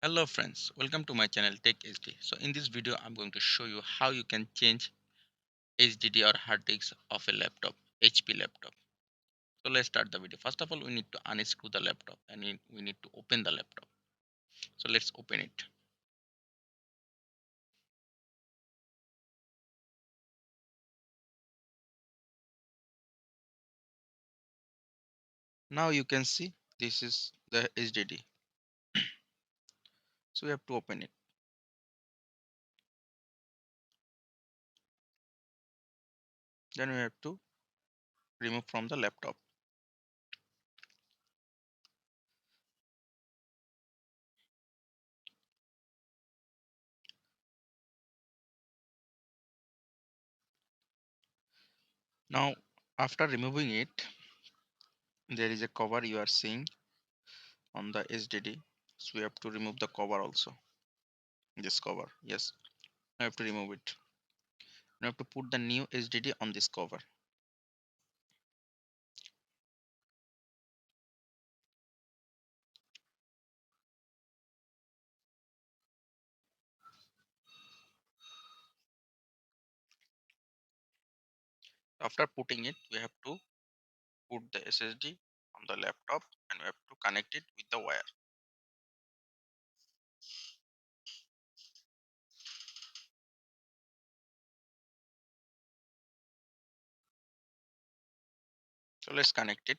Hello friends, welcome to my channel Tech HD. So in this video I'm going to show you how you can change HDD or hard disk of a laptop, HP laptop. So let's start the video. First of all, we need to unscrew the laptop and we need to open the laptop. So let's open it. Now you can see this is the HDD. So we have to open it. Then we have to remove from the laptop. Now after removing it, there is a cover you are seeing on the HDD. So we have to remove the cover also. This cover. Yes, I have to remove it. You have to put the new HDD on this cover. After putting it, we have to put the SSD on the laptop and we have to connect it with the wire. So let's connect it.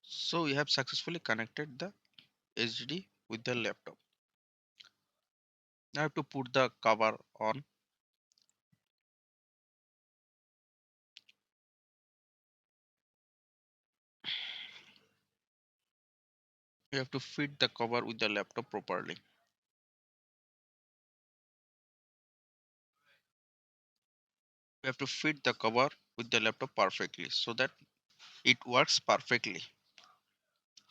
So we have successfully connected the SSD with the laptop. Now I have to put the cover on. We have to fit the cover with the laptop properly. We have to fit the cover with the laptop perfectly so that it works perfectly.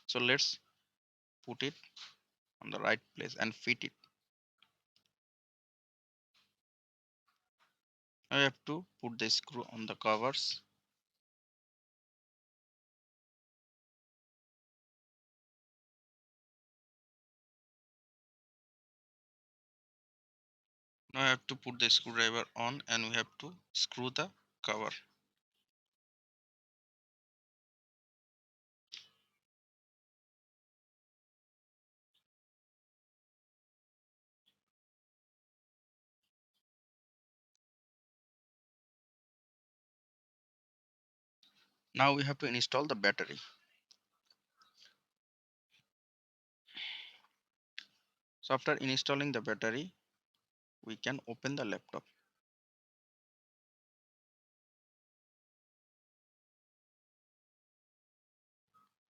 So let's put it on the right place and fit it. Now I have to put the screw on the covers. Now I have to put the screwdriver on and we have to screw the cover. Now we have to install the battery. So after installing the battery, we can open the laptop.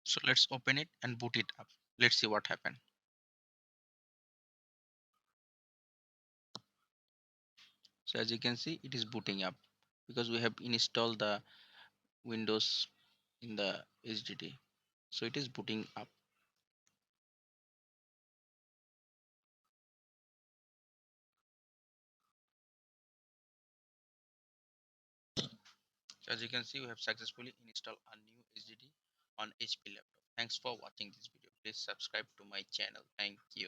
So let's open it and boot it up. Let's see what happened. So as you can see, it is booting up because we have installed the Windows in the HDD. So it is booting up. So as you can see, we have successfully installed a new HDD on HP laptop. Thanks for watching this video. Please subscribe to my channel. Thank you.